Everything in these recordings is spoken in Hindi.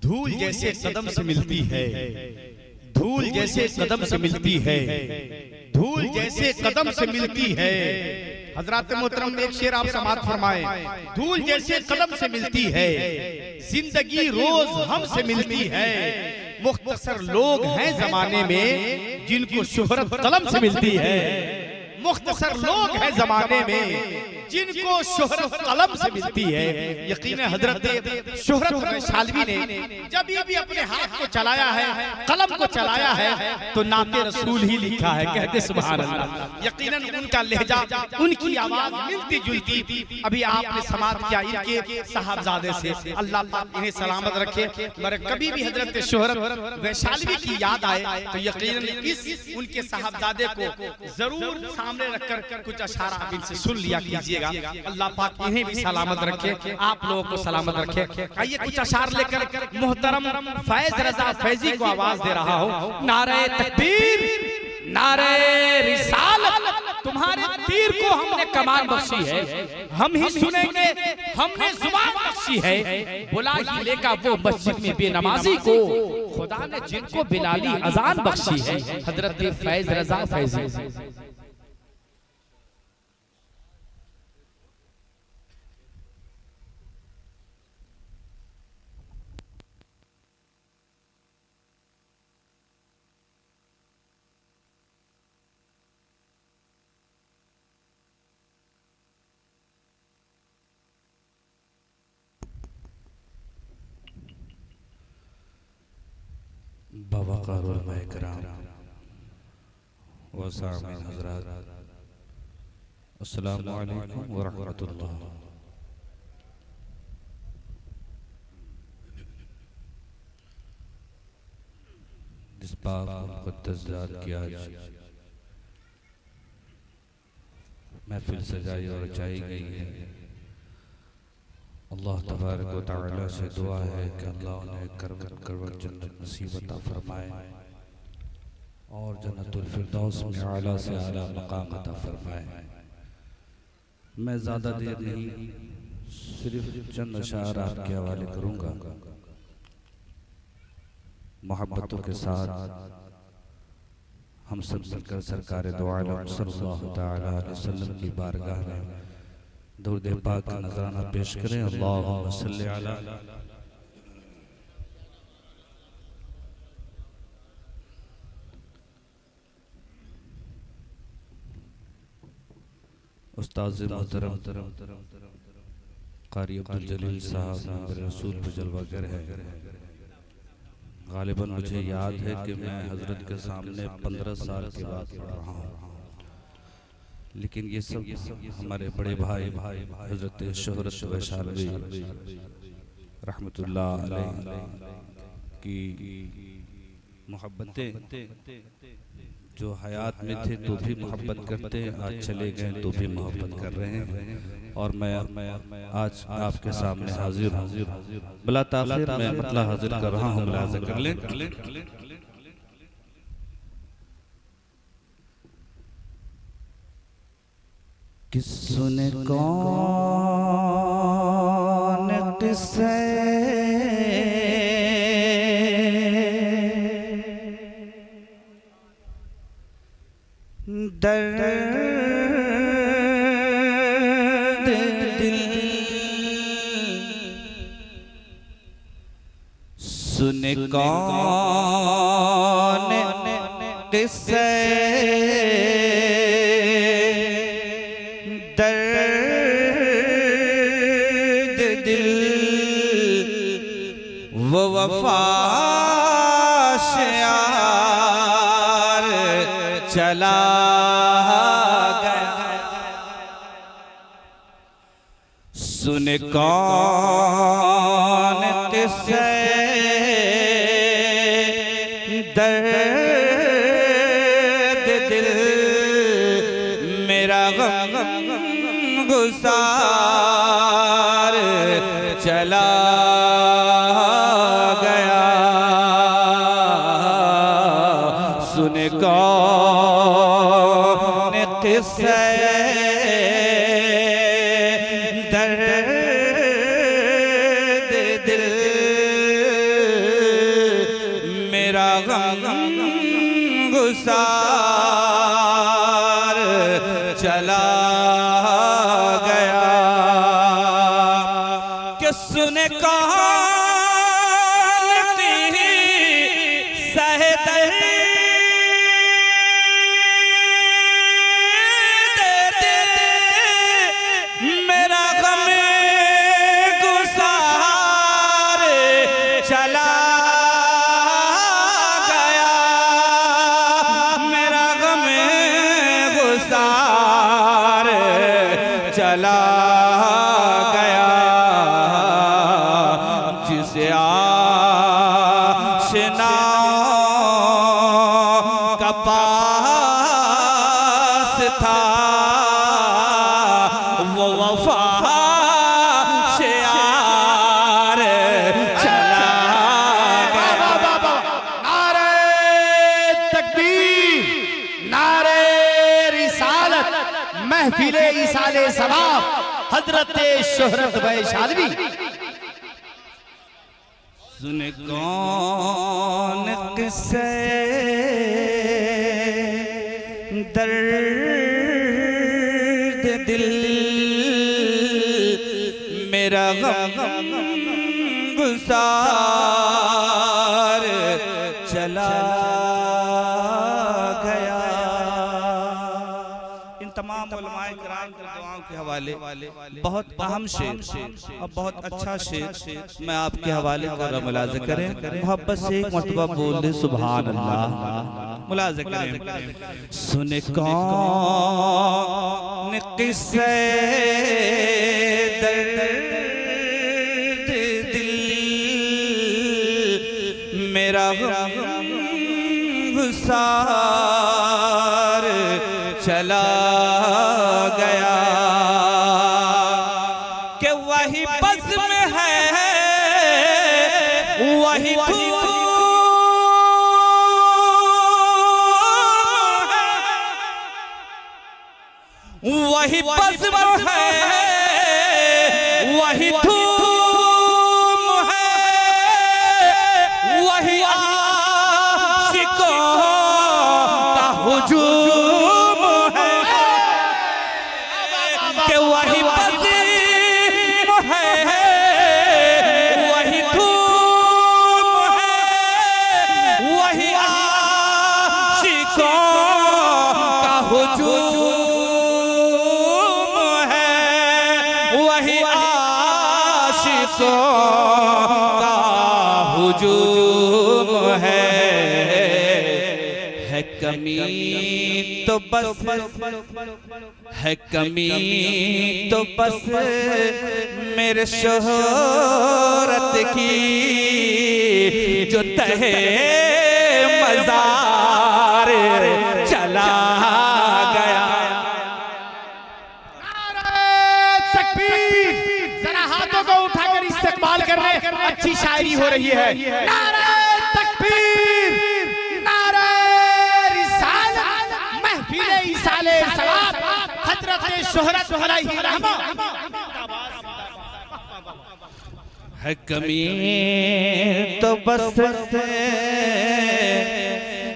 धूल जैसे कदम से मिलती है, धूल जैसे कदम से मिलती है, धूल जैसे कदम से मिलती है। हजरत मोहतरम एक शेर आप समात फरमाएं, धूल जैसे कदम से मिलती है, जिंदगी रोज हमसे मिलती है। मुख्तसर लोग हैं जमाने में जिनको शोहरत कलम से मिलती है। मुख्तसर लोग हैं जमाने में जिनको शोहरत कलम से मिलती है। यकीनन हजरत शोहरत वैशालवी ने जब भी अपने हाथ को चलाया है, कलम को चलाया है, तो नाते रसूल ही लिखा है। कहते सुभान अल्लाह। यकीनन उनका लहजा, उनकी आवाज मिलती जुलती। अभी आपने समात किया इनके साहबजादे से, अल्लाह पाक इन्हें सलामत रखे। मगर कभी भी हजरत शोहरत वैशालवी की याद आए तो यकीनन इस उनके साहबजादे को जरूर सामने रखकर कुछ अशारा आप इनसे सुन लिया कीजिएगा। अल्लाह पाक इन्हें भी सलामत रखे, आप लोगों को सलामत रखे। आइए कुछ अशार लेकर मोहतरम फैज रजा फैजी को आवाज दे रहा हूँ। नारे तकबीर, नारे रिसालत, तुम्हारे तीर को हमने कमान बख्शी है, हम ही सुनेंगे, हमने जुबान बख्शी है। बुला ही लेगा वो मस्जिद में बेनमाजी को, खुदा ने जिनको बिलाली अजान बख्शी है। हजरत फैज रजा फैजी। बावकार उलमाए किराम व सामीन हज़रात, अस्सलामु अलैकुम व रहमतुल्लाह। जिस पाक मुक़द्दस ज़ात की आज महफिल सजाई और रचाई गई है, अल्लाह तबारक व तआला से दुआ है कि अल्लाह उन्हें करवत जन्नत नसीब अता फरमाए और जन्नतुल फिरदौस में आला से आला मकाम अता फरमाए। मैं ज़्यादा देर नहीं, सिर्फ चंद अशार आपके हवाले करूँगा। मोहब्बतों के साथ हम सब मिलकर सरकार दो आलम सल्लल्लाहु तआला अलैहि वसल्लम की बारगाह में दुरूद पाक का नजराना पेश करें। अल्लाहुम्मा सल्ली अला उस्ताद मोहतरम कारी अब्दुल जलील साहब मेरे रसूल पे जलवागर है। गालिबन मुझे याद है कि मैं हजरत के सामने 15 साल के बाद पढ़ रहा हूँ, लेकिन ये सब हमारे बड़े भाई हजरत शोहरत वैशालवी रहमतुल्लाह अलैह की मोहब्बतें, जो हयात में थे तो भी मोहब्बत करते, आज चले गए तो भी मोहब्बत कर रहे हैं। और मैं आज आपके सामने हाजिर हूँ। बला ताखिर मैं मतलब हाजिर कर रहा हूँ, मुलाज़ा कर लें। कि सुने कौन किस्से दर्द दिल, सुने कौन किस्से दर्द दिल, वो वफा शार चला गया। सुन कौन किस्से दर्द दिल, मेरा गम गुसार चला गया। सुन कौन किस्से दर्द दिल, गम गुसार चला गया कि सुने कौन की सहदर्द मेरा गम गुसार चला गया मेरा गम गुसार चला गया जिसे आशना का पास था वो वफा शेयार चला गया। नारे तकबीर, नारे रिसालत, महफिले इसाले सवाब, हजरत शोहरत वैशालवी। सुने कौन किस्से दर्द दिल मेरा गम गुसार चला गया। इन तमाम उलमाए किराम की दुआओं के हवाले बहुत अहम शेर और बहुत अच्छा शेर मैं आपके हवाले कर रहा हूं। मुलाज़ा करें, मोहब्बत से एक मरतबा बोल दे सुभान अल्लाह। मुलाज़ा करें। सुने कौन किस्से दर्द दिल मेरा गम गुसार चला गया कि वही बज़्म है वही धूम है वही बज़्म है वही धूम है वही आशिकों का हुजूम है कि वही बज़्म है वही धूम है वही आशिकों का हुजूम है वही आशिकों का हुजूम है कमी तो बस है कमी तो बस मेरे शोहरत की जो तहे मज़ार चला गया। तकबीर, जरा हाथों को उठाकर इस्तेमाल कर रहे, अच्छी शायरी हो रही है। नारे तकबीर, नारे रिसालत, महफिले इसाले सवाब, हजरत शोहरत अलैहि रहमा। है कमी तो बस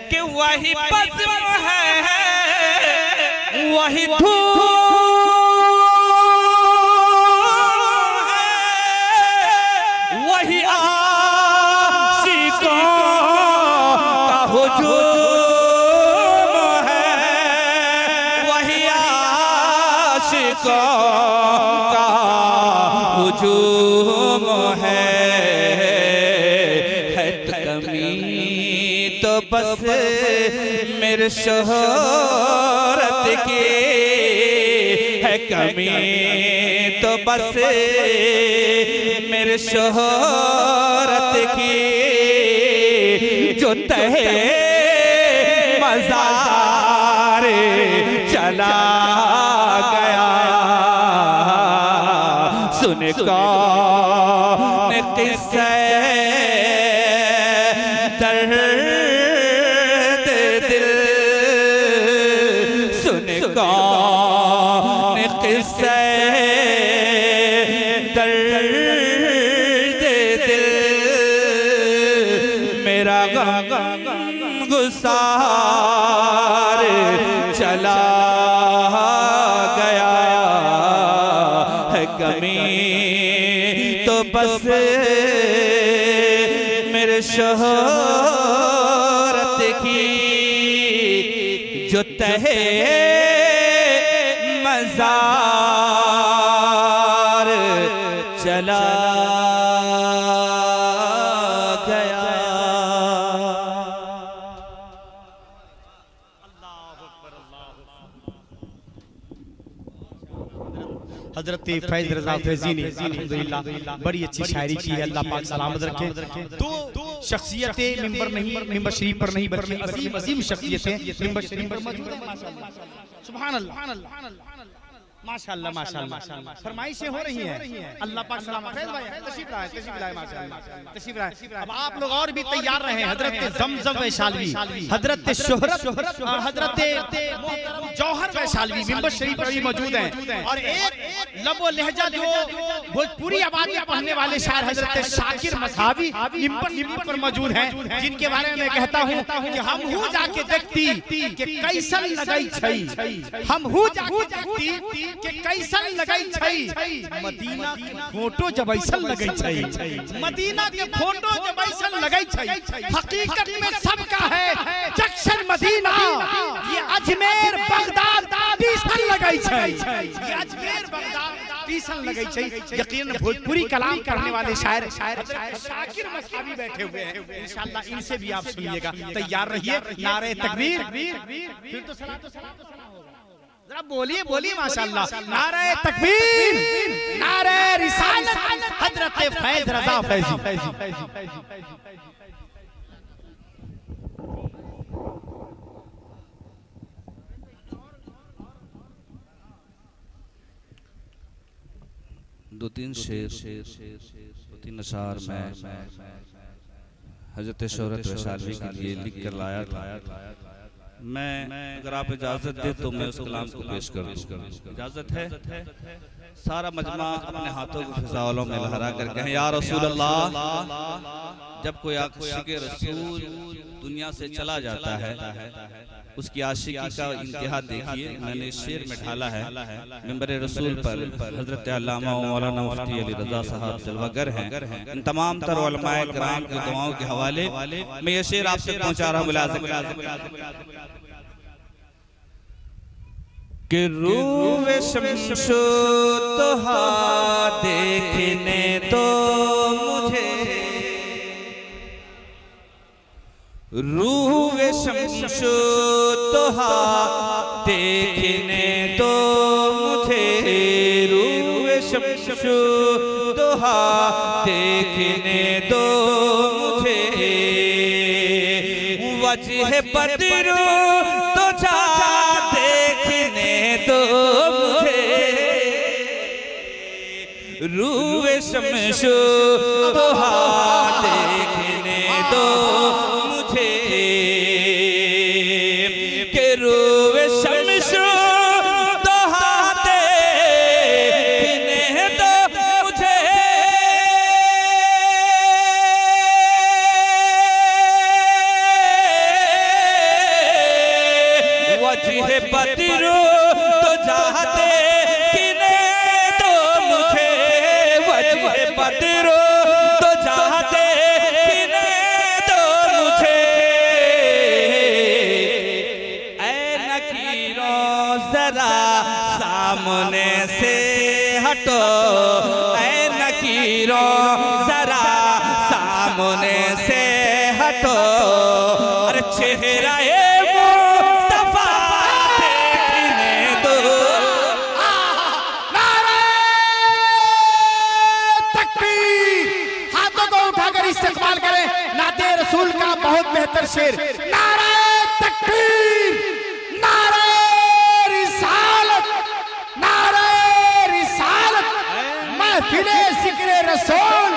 कि वही बज़्म है वही धूम है वही आशिकों का हुजूम है वही आशिकों का हुजूम है कमी तो बस मेरे शोहरत की है कमी तो बस मेरे शोहरत की जो तहे मज़ार चला गया। सुन कौन किस्से दर्द दिल सुन कौन किस्से दर्द दिल मेरा गम गुसार चला गया है, कमी तो बस मेरे शोहरत की जो तहे मज़ार चला गया। हजरत फैज रज़ा फैज़ी ने अल्हम्दुलिल्लाह बड़ी अच्छी शायरी की है, अल्लाह पाक सलामत रखे। दो शख्सियतें मिंबर नहीं, मिंबर शरीफ पर नहीं, बल्कि अजीम अजीम शख्सियतें मिंबर शरीफ पर मौजूद हैं। माशाअल्लाह, सुभान अल्लाह, माशाअल्लाह, माशाअल्लाह। फरमाइशें हो रही हैं, अल्लाह पाक सलामत। फैज भाई तशरीफ लाए, माशाअल्लाह, तशरीफ लाए। अब आप लोग और भी तैयार रहे। हजरत ज़मज़म वैशालवी, हजरत शोहरत, हजरत जौहर वैशालवी मिंबर शरीफ पर भी मौजूद हैं। और एक लबो लहजा जो भोजपुरी आबादी में पढ़ने वाले शायर हजरत शाकिर मसहावी मिंबर पर मौजूद हैं, जिनके बारे में मैं कहता हूँ कि हम हूँ जाके देखती कि कैसन लगई छई, हम हूँ जाके देखती कि कैसन लगई छई, मदीना के फोटो जब ऐसन लगई छई, मदीना के फोटो जब ऐसन लगई छई। हकीकत में सबका है जक्शन मदीना, ये अजमेर बगदाद तीसन लगई छई, ये अजमेर बगदाद तीसन लगई छई। यकीनन भोजपुरी कलाम करने वाले शायर शाकिर मसहावी बैठे हुए हैं, इंशाअल्लाह इनसे भी आप सुनिएगा। तैयार रहिए। नारे तकबीर, फिर तो सलात होगा। जरा बोलिए बोलिए माशाअल्लाह। नारे तकबीर, नारे रिसालत, हजरत फैज रज़ा फैज़ी। दो तीन शेर, दो तीन अशार में हजरत शोहरत वैशालवी के लिए लिख कर लाया था। मैं अगर आप इजाजत दे तो मैं उस कलाम को पेश कर दूं। इजाजत है? सारा मजमा अपने हाथों को फिजाओं में लहरा कर कहें या रसूल अल्लाह। जब कोई आशिक़ रसूल दुनिया से चला जाता है, उसकी आशिकी का इंतहा देखिए। मैंने इस शेर में ढाला है मिंबर रसूल पर हजरत अल्लामा मौलाना मुफ्ती अली रज़ा साहब जलवागर हैं। इन तमाम तर उलमाए किराम की दुआओं के हवाले मैं ये शेर आप तक पहुंचा रहा हूं। मुलाज़िम कि रूह शमशो तोहा देखने तो मुझे, रूह शमशो तोहा देखने तो मुझे, रूह शमशो तोहा देखने दो मुझे, वजह बदरू तो जा देखने दो मुझे, रूह शमशो तोहा देखने दो मुझे, के रूह शमशो तोहा देखने दो मुझे, वजह बदरू तो जाते किने दो मुझे, वजह बदरू तो जाते किने दो मुझे, ऐ नकीरों जरा सामने से हटो, ऐ नकीरों जरा सामने से हटो, अरे चेहरा इस्तेमाल करें नाते रसूल का बहुत बेहतर शेर। नारे तकबीर, नारे रिसालत, नारे रिसालत, महफिले जिक्रे रसूल,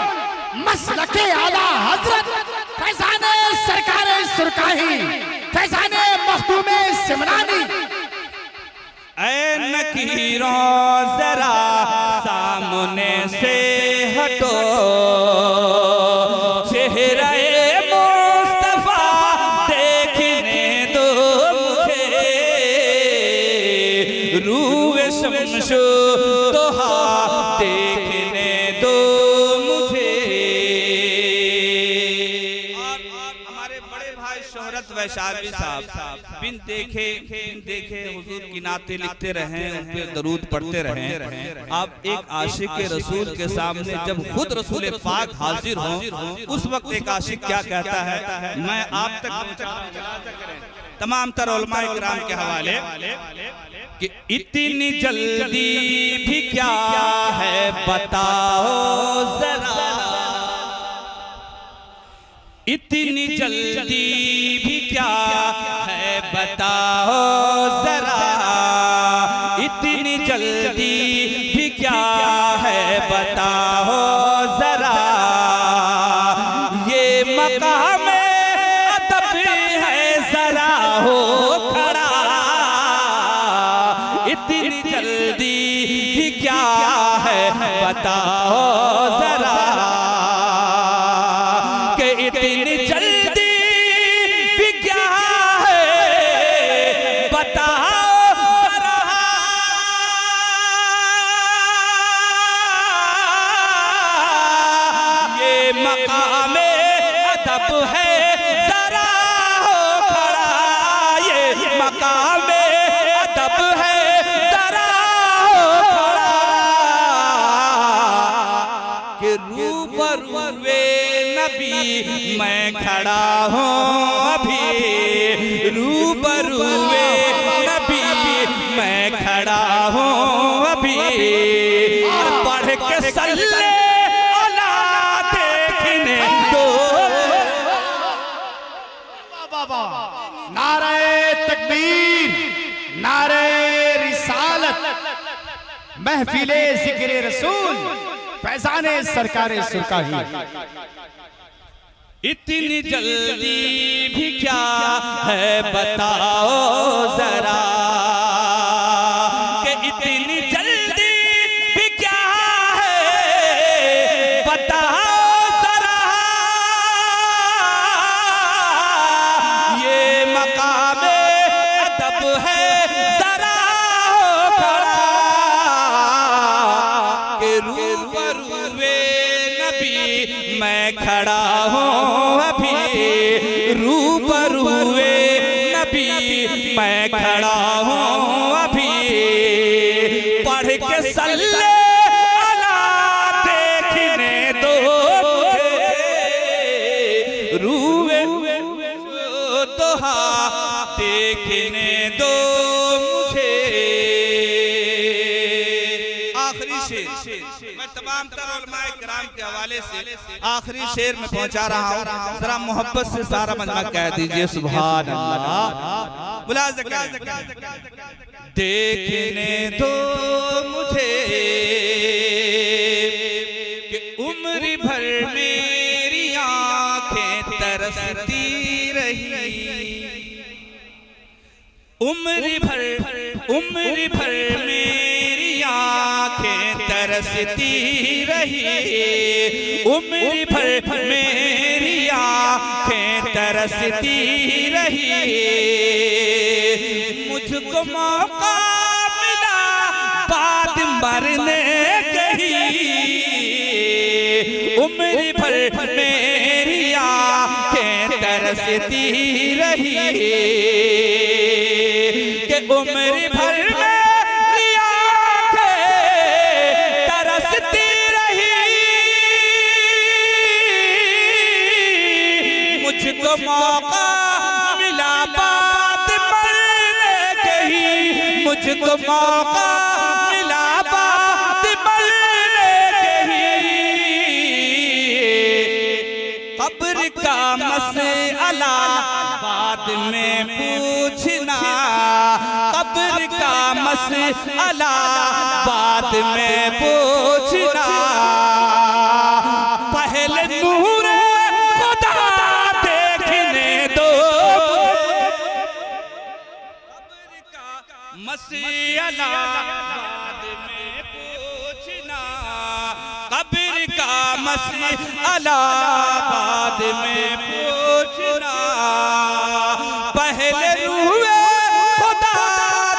मसलके आला हजरत, फैजाने सरकारे सुरकाही, फैजाने मखदूमे सिमरानी, ऐ नकीरों जरा सामने से हटो, चेहरा वैशाली साहब बिन देखे हुजूर की नाते लिखते रहे, उन पे दरूद पढ़ते रहे। आप एक आशिक के रसूल के सामने जब खुद रसूल पाक हाजिर हो, उस वक्त एक आशिक क्या कहता है, मैं आप तक तमाम तर उलमाए किराम के हवाले कि इतनी जल्दी भी क्या है बताओ जरा, इतनी जल्दी भी क्या है बताओ जरा, इतनी जल्दी भी क्या है बताओ जरा, ये मकाम अदब है जरा हो खड़ा, इतनी जल्दी भी क्या है बताओ जरा, कि इतनी जल्दी भी क्या है बताओ जरा, ये मकाम अदब है जरा हो खड़ा, ये मकाम अदब है जरा हो खड़ा, कि रूबरूए नबी मैं खड़ा हूँ अभी, रूबरूए नबी मैं खड़ा हूँ अभी, पढ़ के सल्ले अला देखने दो। नारे तकबीर, नारे रिसालत, महफिले जिक्र रसूल, फैजाने सरकारे सुरकाही। इतनी जल्दी भी क्या है बताओ जरा, कि इतनी जल्दी भी क्या है बताओ जरा, ये मकाम अदब है जरा हो खड़ा, कि रूबरूए नबी मैं खड़ा हूँ अभी, रूबरूए नबी मैं खड़ा हूँ अभी, पढ़ के सल्ले अला देखने दो मुझे, रूए दोहा देखने दो मुझे। आखिरी शेर मैं तमाम तर उलमाए किराम के हवाले से आखिरी शेर में पहुंचा रहा हूँ, जरा मोहब्बत से सारा मजमा कह दीजिए सुभान अल्लाह। मुलाज़ा देखने दो मुझे, कि उम्र भर मेरी आंखें तरसती रही, उम्र भर मेरी आंखें तरसती रही, उम्र भर मेरी आंखें तरसती रही, मुझको मौका मिला बात मरने कही, उम्र भर मेरी आंखें तरसती रही, कि उम्र भर मेरी आंखें तरसती रही, मुझको मौका मिला बात मरने कही, मुझको मौका मिला बात मरने कही, कब्र का मसला बाद में पूछना, कब्र का मसला बाद में पूछना, पहले नूर खुदा देखने दो, कब्र का मसला बाद में पूछना, कब्र का मसला बाद में पूछना, पहले रूए खुदा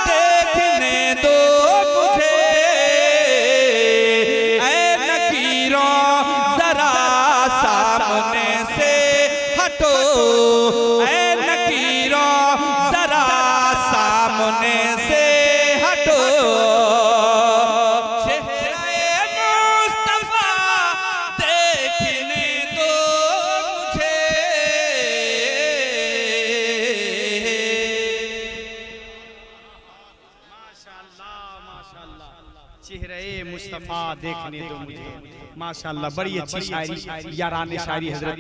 देखने दो मुझे, ऐ नकीरों जरा सामने से हटो, ऐ नकीरों मुस्तफा देखने दो मुझे। माशाअल्लाह, बड़ी अच्छी शायरी, यारान शायरी हजरत